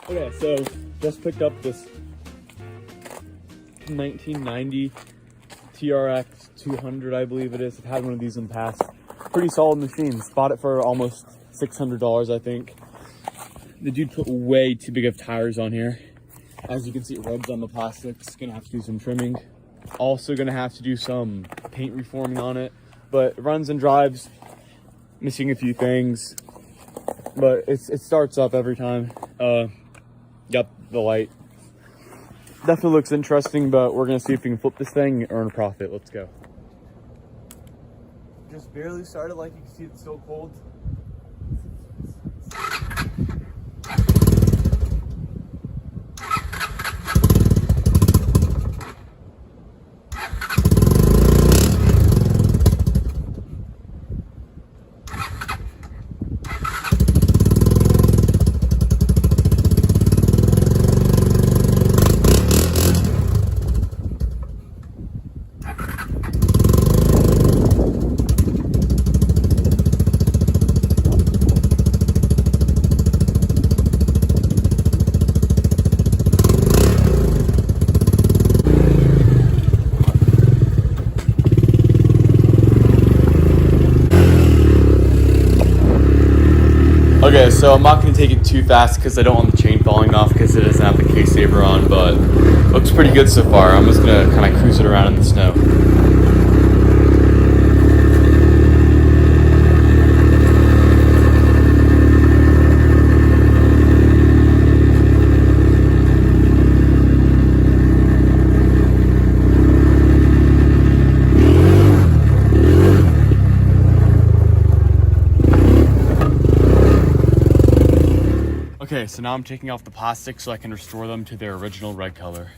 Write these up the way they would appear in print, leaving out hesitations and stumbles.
Okay, so just picked up this 1990 trx200, I believe it is. I've had one of these in the past. Pretty solid machine. Bought it for almost $600, I think. The dude put way too big of tires on here. As you can see, it rubs on the plastics. Gonna have to do some trimming. Also gonna have to do some paint reforming on it. But it runs and drives. Missing a few things, but it starts up every time. Got the light. Definitely looks interesting, but we're gonna see if we can flip this thing and earn a profit. Let's go. Just barely started. Like you can see, it's still cold. Okay, so I'm not going to take it too fast because I don't want the chain falling off because it doesn't have the case saver on, but looks pretty good so far. I'm just going to kind of cruise it around in the snow. Okay, so now I'm taking off the plastic so I can restore them to their original red color.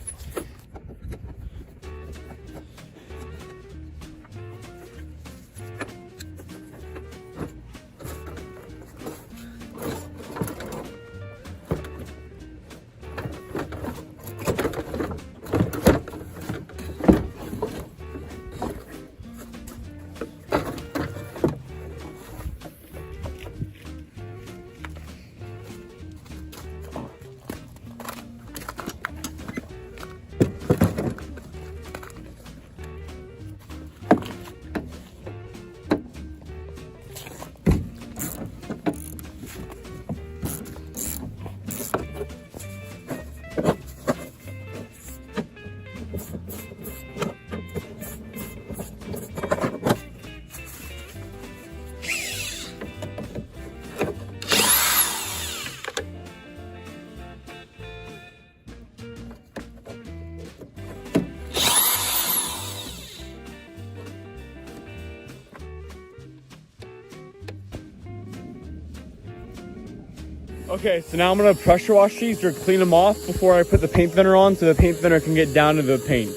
Okay, so now I'm gonna pressure wash these or clean them off before I put the paint thinner on so the paint thinner can get down to the paint.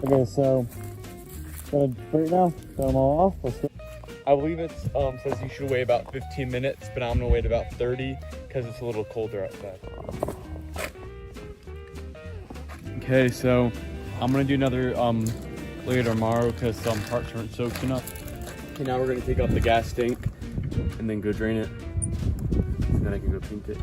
Okay, so good right now, got them all off. Let's go. I believe it says you should wait about 15 minutes, but I'm gonna wait about 30 because it's a little colder outside. Okay, so I'm gonna do another later tomorrow because some parts aren't soaked enough. Okay, now we're gonna take off the gas tank and then go drain it. And then I can go paint it.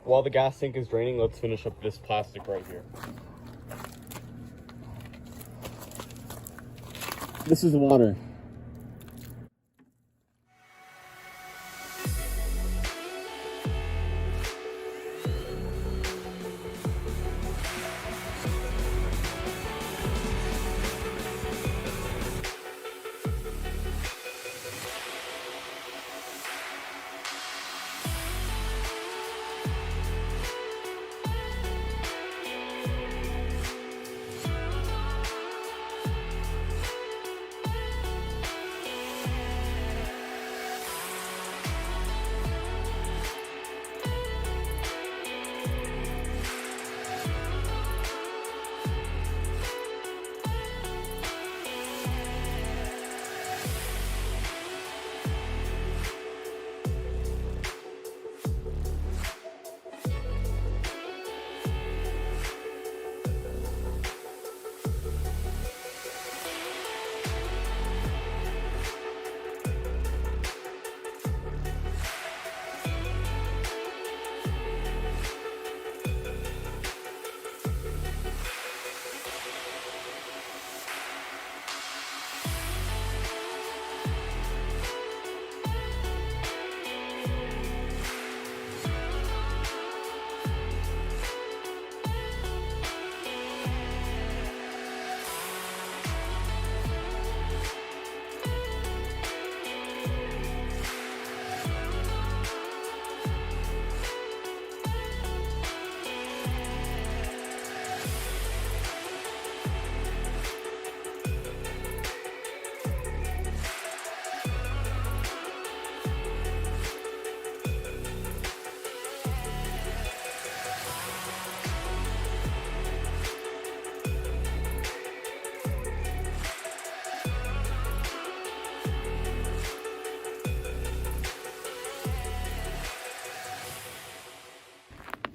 While the gas tank is draining, let's finish up this plastic right here. This is water.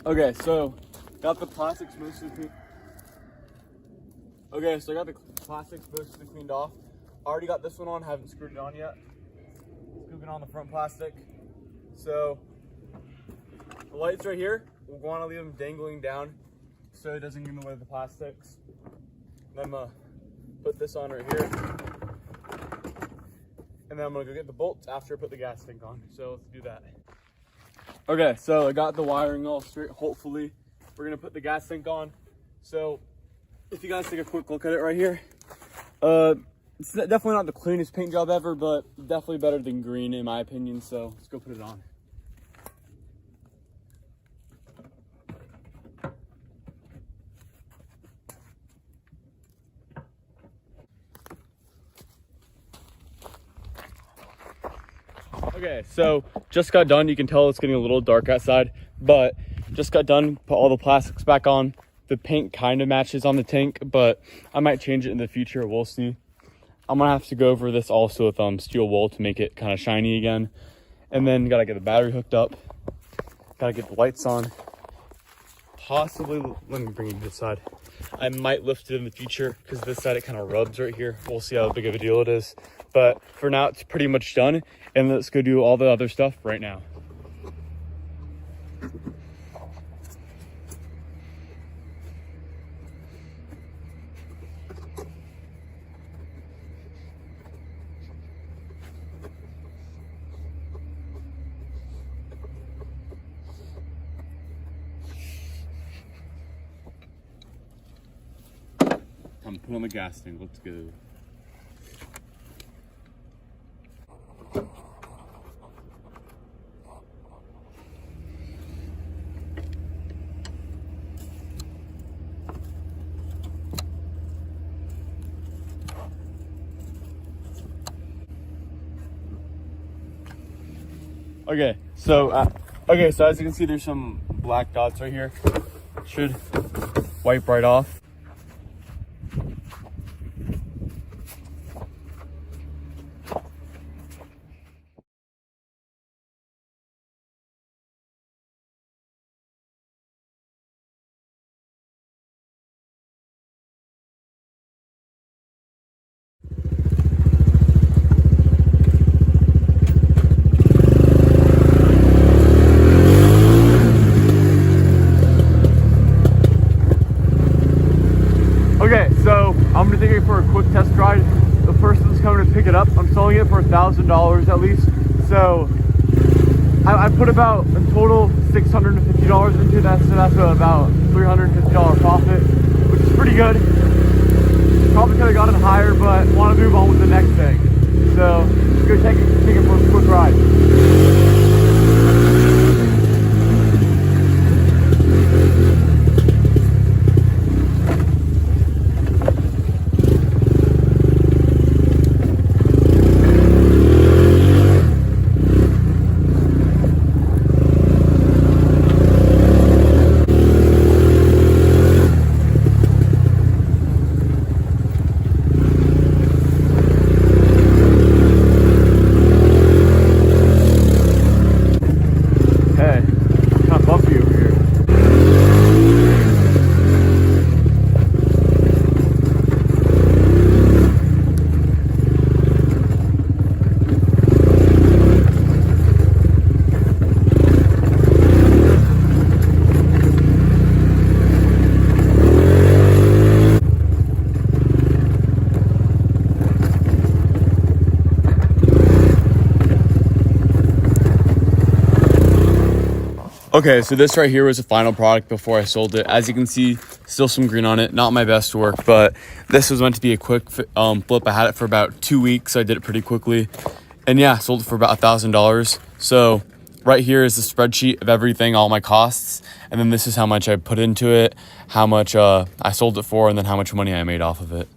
Okay, so got the plastics mostly cleaned. Okay, so I got the plastics mostly cleaned off. Already got this one on, haven't screwed it on yet. Scooping on the front plastic. So the lights right here, we're going to leave them dangling down so it doesn't get in the way of the plastics. Then I'm gonna put this on right here. And then I'm gonna go get the bolts after I put the gas tank on. So let's do that. Okay, so I got the wiring all straight, hopefully. We're gonna put the gas tank on. So if you guys take a quick look at it right here, it's definitely not the cleanest paint job ever, but definitely better than green in my opinion. So let's go put it on. Okay, so just got done. You can tell it's getting a little dark outside, but just got done, put all the plastics back on. The paint kind of matches on the tank, but I might change it in the future. We'll see. I'm gonna have to go over this also with steel wool to make it kind of shiny again. And then gotta get the battery hooked up. Gotta get the lights on. Possibly, let me bring it to this side. I might lift it in the future because this side it kind of rubs right here. We'll see how big of a deal it is. But for now, it's pretty much done. And let's go do all the other stuff right now. I'm putting on the gas tank. Let's go. Okay, so as you can see, there's some black dots right here. Should wipe right off. Okay, so I'm gonna take it for a quick test ride. The person's coming to pick it up. I'm selling it for $1,000 at least. So I put about a total $650 into that, so that's about $350 profit, which is pretty good. Probably could have gotten higher, but want to move on with the next thing. So let's go take it for a quick ride. Okay, so this right here was the final product before I sold it. As you can see, still some green on it. Not my best work, but this was meant to be a quick flip. I had it for about 2 weeks. So I did it pretty quickly. And yeah, sold it for about $1,000. So right here is the spreadsheet of everything, all my costs. And then this is how much I put into it, how much I sold it for, and then how much money I made off of it.